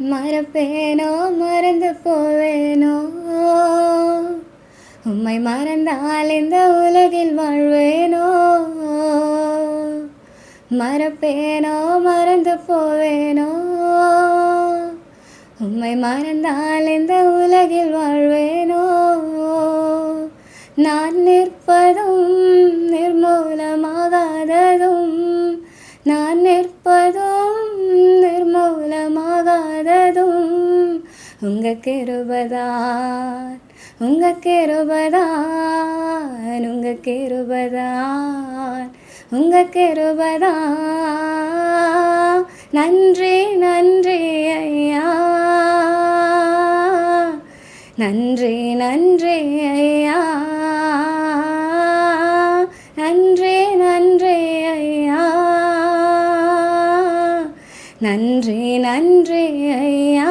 மறப்பேனோ மறந்து போவேனோ உம்மை மறந்தால் இந்த உலகில் வாழ்வேனோ மறப்பேனோ மறந்து போவேனோ உம்மை மறந்தால் இந்த உலகில் வாழ்வேனோ நான் நிற்பதும் நிர்மூலமாகாததும் நான் நிற்பதும் நிர்மூலமாகாததும் உங்க கிருபைதான் உங்க கிருபைதான் உங்க கிருபைதான் உங்க கிருபைதான் நன்றி நன்றி ஐயா நன்றி நன்றி ஐயா நன்றி நன்றி ஐயா நன்றி நன்றி ஐயா